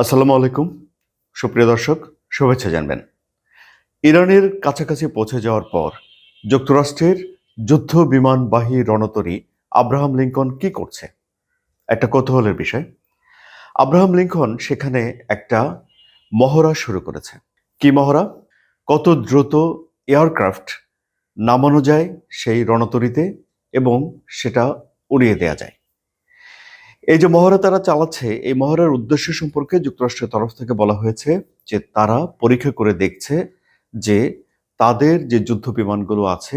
আসসালামু আলাইকুম সুপ্রিয় দর্শক, শুভেচ্ছা জানবেন। ইরানের কাছাকাছি পৌঁছে যাওয়ার পর যুক্তরাষ্ট্রের যুদ্ধ বিমানবাহী রণতরী আব্রাহাম লিঙ্কন কি করছে, একটা কৌতূহলের বিষয়। আব্রাহাম লিঙ্কন সেখানে একটা মহড়া শুরু করেছে। কি মহড়া? কত দ্রুত এয়ারক্রাফট নামানো যায় সেই রণতরীতে এবং সেটা উড়িয়ে দেয়া যায়। এই যে মহড়া তারা চালাচ্ছে, এই মহড়ার উদ্দেশ্য সম্পর্কে যুক্তরাষ্ট্রের তরফ থেকে বলা হয়েছে যে তারা পরীক্ষা করে দেখছে যে তাদের যে যুদ্ধ বিমানগুলো আছে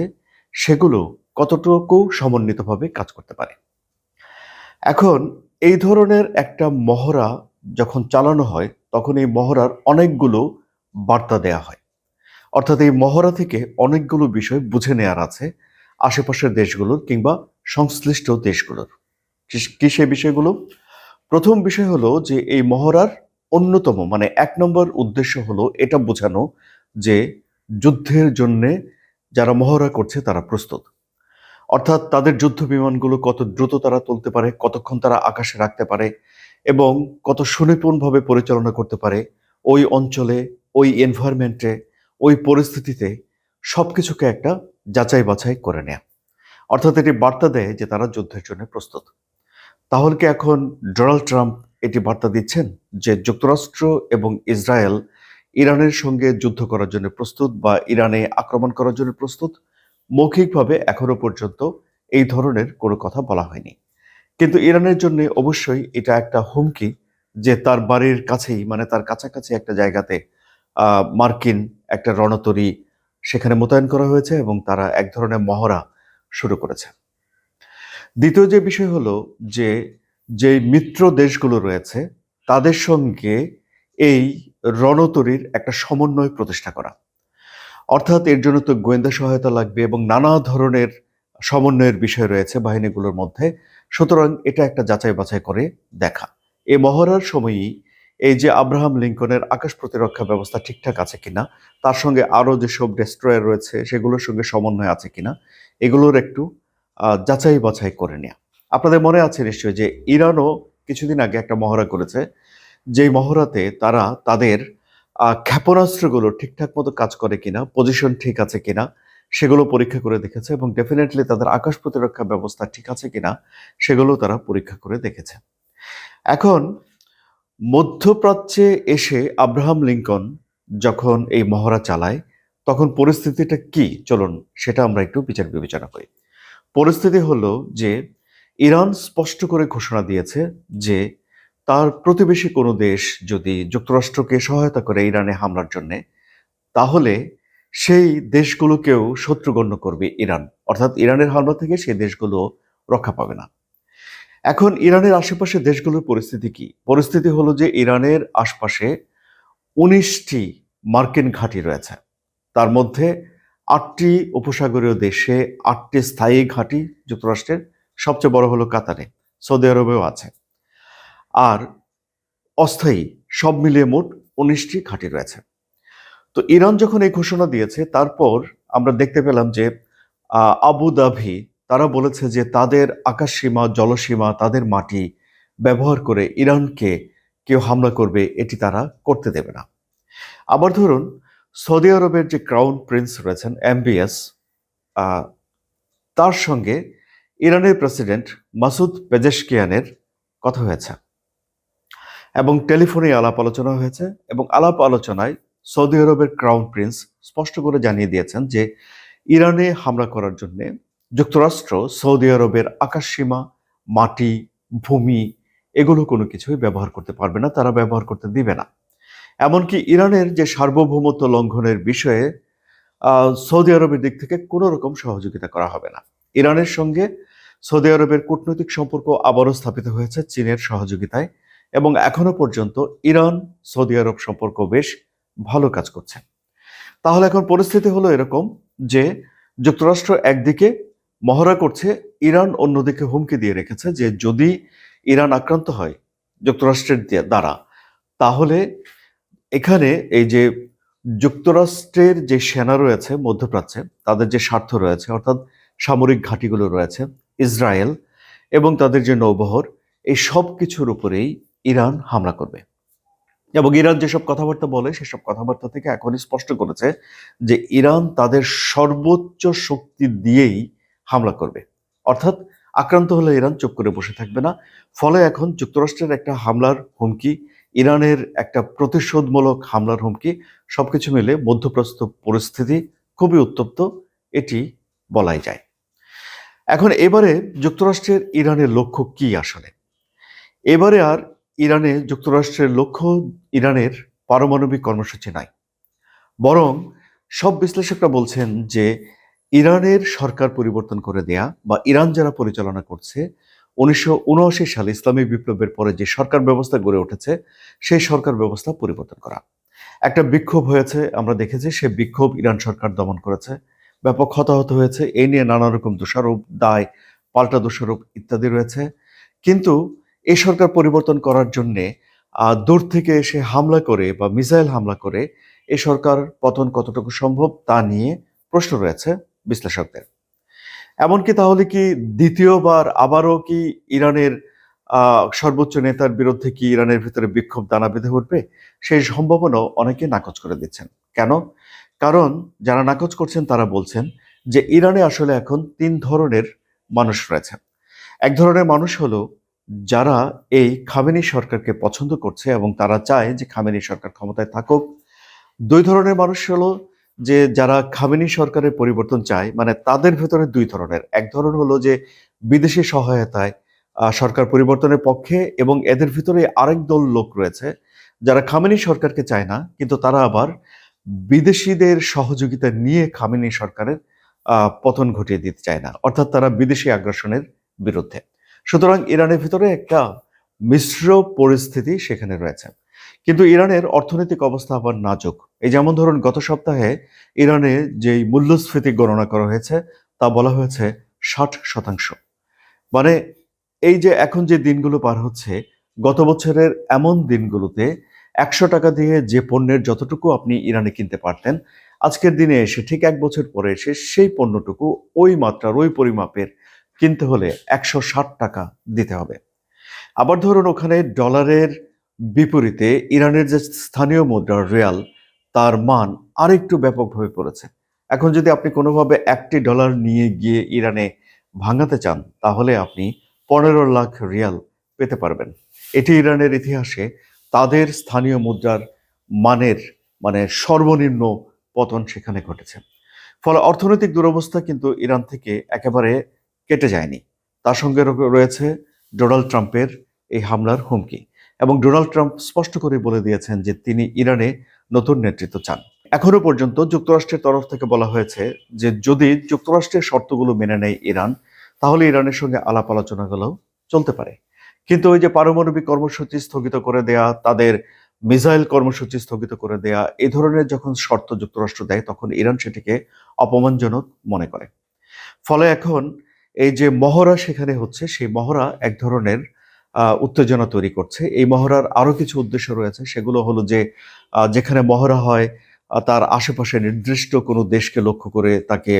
সেগুলো কতটুকু সমন্বিতভাবে কাজ করতে পারে। এখন এই ধরনের একটা মহড়া যখন চালানো হয় তখন এই মহড়ার অনেকগুলো বার্তা দেয়া হয়। অর্থাৎ এই মহড়া থেকে অনেকগুলো বিষয় বুঝে নেওয়ার আছে আশেপাশের দেশগুলোর কিংবা সংশ্লিষ্ট দেশগুলোর। কি সেই বিষয়গুলো? প্রথম বিষয় হলো যে এই মহড়ার অন্যতম মানে ১ নম্বর উদ্দেশ্য হলো এটা বোঝানো যে যুদ্ধের জন্যে যারা মহড়া করছে তারা প্রস্তুত। অর্থাৎ তাদের যুদ্ধ বিমানগুলো কত দ্রুত তারা তুলতে পারে, কতক্ষণ তারা আকাশে রাখতে পারে এবং কত সুনিপুণভাবে পরিচালনা করতে পারে ওই অঞ্চলে, ওই এনভায়রনমেন্টে, ওই পরিস্থিতিতে সবকিছুকে একটা যাচাই বাছাই করে নেয়া। অর্থাৎ এটি বার্তা দেয় যে তারা যুদ্ধের জন্য প্রস্তুত। তাহলে কি এখন ডোনাল্ড ট্রাম্প এটি বার্তা দিচ্ছেন যে যুক্তরাষ্ট্র এবং ইসরায়েল ইরানের সঙ্গে যুদ্ধ করার জন্য প্রস্তুত বা ইরানে আক্রমণ করার জন্য প্রস্তুত? মৌখিকভাবে এখনো পর্যন্ত এই ধরনের কোনো কথা বলা হয়নি। কিন্তু ইরানের জন্য অবশ্যই এটা একটা হুমকি যে তার বাড়ির কাছেই মানে তার কাছাকাছি একটা জায়গাতে মার্কিন একটা রণতরী সেখানে মোতায়েন করা হয়েছে এবং তারা এক ধরনের মহড়া শুরু করেছে। দ্বিতীয় যে বিষয় হলো যে, যে মিত্র দেশগুলো রয়েছে তাদের সঙ্গে এই রণতরীর একটা সমন্বয় প্রতিষ্ঠা করা। অর্থাৎ এর জন্য তো গোয়েন্দা সহায়তা লাগবে এবং নানা ধরনের সমন্বয়ের বিষয় রয়েছে বাহিনীগুলোর মধ্যে। সুতরাং এটা একটা যাচাই বাছাই করে দেখা। এই মহড়ার সময়ই এই যে আব্রাহাম লিঙ্কনের আকাশ প্রতিরক্ষা ব্যবস্থা ঠিকঠাক আছে কিনা, তার সঙ্গে আরো যেসব ডেস্ট্রয়ার রয়েছে সেগুলোর সঙ্গে সমন্বয় আছে কিনা, এগুলোর একটু যাচাই বাছাই করে নেয়া। আপনাদের মনে আছে নিশ্চয়ই যে ইরানও কিছুদিন আগে একটা মহড়া করেছে। যেই মহড়াতে তারা তাদের ক্ষেপণাস্ত্রগুলো ঠিকঠাক মতো কাজ করে কিনা, পজিশন ঠিক আছে কিনা সেগুলো পরীক্ষা করে দেখেছে এবং ডেফিনেটলি তাদের আকাশ প্রতিরক্ষা ব্যবস্থা ঠিক আছে কিনা সেগুলো তারা পরীক্ষা করে দেখেছে। এখন মধ্যপ্রাচ্যে এসে আব্রাহাম লিঙ্কন যখন এই মহড়া চালায় তখন পরিস্থিতিটা কি চলুন সেটা আমরা একটু বিচার বিবেচনা করি। পরিস্থিতি হলো যে ইরান স্পষ্ট করে ঘোষণা দিয়েছে যে তার প্রতিবেশী কোনো দেশ যদি যুক্তরাষ্ট্রকে সহায়তা করে ইরানে হামলার জন্যে, তাহলে সেই দেশগুলোকেও শত্রু গণ্য করবে ইরান। অর্থাৎ ইরানের হামলা থেকে সেই দেশগুলো রক্ষা পাবে না। এখন ইরানের আশেপাশে দেশগুলোর পরিস্থিতি কি? পরিস্থিতি হলো যে ইরানের আশপাশে ১৯টি মার্কিন ঘাঁটি রয়েছে। তার মধ্যে ৮টি উপসাগরীয় দেশে ৮টি স্থায়ী ঘাঁটি যুক্তরাষ্ট্রের, সবচেয়ে বড় হলো কাতারে, সৌদি আরবেও আছে। আর অস্থায়ী সব মিলিয়ে মোট ১৯টি ঘাঁটি রয়েছে। তো ইরান যখন এই ঘোষণা দিয়েছে তারপর আমরা দেখতে পেলাম যে আবু ধাবি তারা বলেছে যে তাদের আকাশসীমা, জলসীমা, তাদের মাটি ব্যবহার করে ইরানকে কেউ হামলা করবে এটি তারা করতে দেবে না। আবার ধরুন সৌদি আরবের যে ক্রাউন প্রিন্স রয়েছেন এমবিএস, তার সঙ্গে ইরানের প্রেসিডেন্ট মাসুদ পেজেশকিয়ানের কথা হয়েছে এবং টেলিফোনে আলাপ আলোচনা হয়েছে এবং আলাপ আলোচনায় সৌদি আরবের ক্রাউন প্রিন্স স্পষ্ট করে জানিয়ে দিয়েছেন যে ইরানে হামলা করার জন্য যুক্তরাষ্ট্র সৌদি আরবের আকাশসীমা, মাটি, ভূমি এগুলো কোনো কিছুই ব্যবহার করতে পারবে না, তারা ব্যবহার করতে দিবে না। এমনকি ইরানের যে সার্বভৌমত্ব লঙ্ঘনের বিষয়ে সৌদি আরবের দিক থেকে কোনো রকম সহযোগিতা করা হবে না। ইরানের সঙ্গে সৌদি আরবের কূটনৈতিক সম্পর্ক আবারও স্থাপিত হয়েছে চীনের সহযোগিতায় এবং এখনো পর্যন্ত ইরান সৌদি আরব সম্পর্ক বেশ ভালো কাজ করছে। তাহলে এখন পরিস্থিতি হলো এরকম যে যুক্তরাষ্ট্র একদিকে মহড়া করছে, ইরান অন্যদিকে হুমকি দিয়ে রেখেছে যে যদি ইরান আক্রান্ত হয় যুক্তরাষ্ট্রের দ্বারা, তাহলে এখানে এই যে যুক্তরাষ্ট্রের যে সেনা রয়েছে মধ্যপ্রাচ্যে, তাদের যে স্বার্থ রয়েছে অর্থাৎ সামরিক ঘাঁটিগুলো রয়েছে, ইসরায়েল এবং তাদের যে নৌবহর, এই সব কিছুর উপরেই ইরান হামলা করবে। এবং ইরান যেসব কথাবার্তা বলে সেসব কথাবার্তা থেকে এখন স্পষ্ট করেছে যে ইরান তাদের সর্বোচ্চ শক্তি দিয়েই হামলা করবে। অর্থাৎ আক্রান্ত হলে ইরান চুপ করে বসে থাকবে না। ফলে এখন যুক্তরাষ্ট্রের একটা হামলার হুমকি, ইরানের একটা প্রতিশোধমূলক হামলার হুমকি, সবকিছু মিলে মধ্যপ্রাচ্য পরিস্থিতি খুবই উত্তপ্ত, এটি বলাই যায়। এখন এবারে যুক্তরাষ্ট্রের ইরানের লক্ষ্য কি আসলে? এবারে আর যুক্তরাষ্ট্রের লক্ষ্য ইরানের পারমাণবিক কর্মসূচি নাই। বরং সব বিশ্লেষকরা বলছেন যে ইরানের সরকার পরিবর্তন করে দেয়া বা ইরান যারা পরিচালনা করছে 1979 সালে ইসলামিক বিপ্লবের পরে যে সরকার ব্যবস্থা গড়ে উঠেছে সেই সরকার ব্যবস্থা পরিবর্তন করা। একটা বিক্ষোভ হয়েছে, আমরা দেখেছি সে বিক্ষোভ ইরান সরকার দমন করেছে, ব্যাপক হতাহত হয়েছে, এই নিয়ে নানা রকম দোষারোপ, দায়, পাল্টা দোষারোপ ইত্যাদি রয়েছে। কিন্তু এই সরকার পরিবর্তন করার জন্যে দূর থেকে এসে হামলা করে বা মিসাইল হামলা করে এই সরকার পতন কতটুকু সম্ভব তা নিয়ে প্রশ্ন রয়েছে বিশ্লেষকদের। এমনকি তাহলে কি দ্বিতীয়বার আবারও কি ইরানের সর্বোচ্চ নেতার বিরুদ্ধে কি ইরানের ভিতরে বিক্ষোভ দানা বেঁধে উঠবে? সেই সম্ভাবনাও অনেকে নাকচ করে দিচ্ছেন। কেন? কারণ যারা নাকচ করছেন তারা বলছেন যে ইরানে আসলে এখন ৩ ধরনের মানুষ রয়েছে। এক ধরনের মানুষ হলো যারা এই খামেনি সরকারকে পছন্দ করছে এবং তারা চায় যে খামেনি সরকার ক্ষমতায় থাকুক। ২ ধরনের মানুষ হলো যে যারা খামেনি সরকারের পরিবর্তন চায়, মানে তাদের ভেতরে ২ ধরনের। এক ধরন হলো যে বিদেশি সহায়তায় সরকার পরিবর্তনের পক্ষে, এবং এদের ভিতরে আরেক দল লোক রয়েছে যারা খামেনি সরকারকে চায় না, কিন্তু তারা আবার বিদেশিদের সহযোগিতা নিয়ে খামেনি সরকারের পতন ঘটিয়ে দিতে চায় না। অর্থাৎ তারা বিদেশি আগ্রাসনের বিরুদ্ধে। সুতরাং ইরানের ভিতরে একটা মিশ্র পরিস্থিতি সেখানে রয়েছে। কিন্তু ইরানের অর্থনৈতিক অবস্থা আবার নাজুক। এই যেমন ধরুন গত সপ্তাহে ইরানে যেই মূল্যস্ফীতি গণনা করা হয়েছে তা বলা হয়েছে 60%। মানে এই যে এখন যে দিনগুলো পার হচ্ছে, গত বছরের এমন দিনগুলোতে ১০০ টাকা দিয়ে যে পণ্যের যতটুকু আপনি ইরানে কিনতে পারতেন, আজকের দিনে এসে ঠিক ১ বছর পরে এসে সেই পণ্যটুকু ওই মাত্রার ওই পরিমাপের কিনতে হলে ১৬০ টাকা দিতে হবে। আবার ধরুন ওখানে ডলারের বিপরীতে ইরানের যে স্থানীয় মুদ্রা রিয়াল, তার মান আরেকটু ব্যাপকভাবে পড়েছে। এখন যদি আপনি কোনোভাবে একটি ডলার নিয়ে গিয়ে ইরানে ভাঙাতে চান তাহলে আপনি ১৫ লাখ রিয়াল পেতে পারবেন। এটি ইরানের ইতিহাসে তাদের স্থানীয় মুদ্রার মানের মানে সর্বনিম্ন পতন সেখানে ঘটেছে। ফলে অর্থনৈতিক দুরবস্থা কিন্তু ইরান থেকে একেবারে কেটে যায়নি। তার সঙ্গে রয়েছে ডোনাল্ড ট্রাম্পের এই হামলার হুমকি, এবং ডোনাল্ড ট্রাম্প স্পষ্ট করে বলে দিয়েছেন যে তিনি ইরানে নতুন নেতৃত্ব চান। এখনো পর্যন্ত যুক্তরাষ্ট্রের তরফ থেকে বলা হয়েছে যে যদি যুক্তরাষ্ট্রের শর্তগুলো মেনে নেয় ইরান, তাহলে ইরানের সঙ্গে আলাপ আলোচনাগুলো চলতে পারে। কিন্তু ওই যে পারমাণবিক কর্মসূচি স্থগিত করে দেয়া, তাদের মিসাইল কর্মসূচি স্থগিত করে দেয়া, এই ধরনের যখন শর্ত যুক্তরাষ্ট্র দেয় তখন ইরান সেটিকে অপমানজনক মনে করে। ফলে এখন এই যে মহড়া সেখানে হচ্ছে, সেই মহড়া এক ধরনের উত্তেজনা তৈরি করছে। এই মহড়ার আরো কিছু উদ্দেশ্য রয়েছে। সেগুলো হলো যে যেখানে মহড়া হয় তার আশেপাশে নির্দিষ্ট কোনো দেশকে লক্ষ্য করে তাকে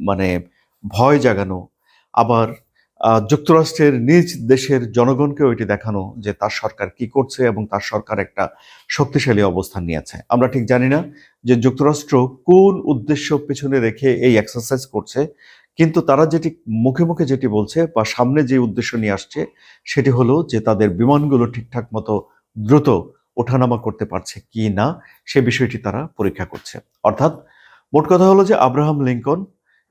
মানে ভয় জাগানো। আবার যুক্তরাষ্ট্রের নিজ দেশের জনগণকেও এটি দেখানো যে তার সরকার কি করছে এবং তার সরকার একটা শক্তিশালী অবস্থান নিয়েছে। আমরা ঠিক জানি না যে যুক্তরাষ্ট্র কোন উদ্দেশ্য পেছনে রেখে এই এক্সারসাইজ করছে, কিন্তু তারা যেটি মুখে মুখে যেটি বলছে বা সামনে যে উদ্দেশ্য নিয়ে আসছে সেটি হলো যে তাদের বিমানগুলো ঠিকঠাক মতো দ্রুত ওঠানামা করতে পারছে কি না সে বিষয়টি তারা পরীক্ষা করছে। অর্থাৎ মোট কথা হলো যে আব্রাহাম লিঙ্কন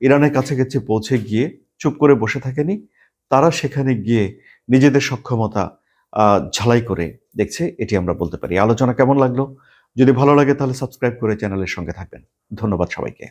ইরানের কাছাকাছি পৌঁছে গিয়ে চুপ করে বসে থাকেনি, তারা সেখানে গিয়ে নিজেদের সক্ষমতা ঝালাই করে দেখছে, এটি আমরা বলতে পারি। আলোচনা কেমন লাগলো? যদি ভালো লাগে তাহলে সাবস্ক্রাইব করে চ্যানেলের সঙ্গে থাকবেন। ধন্যবাদ সবাইকে।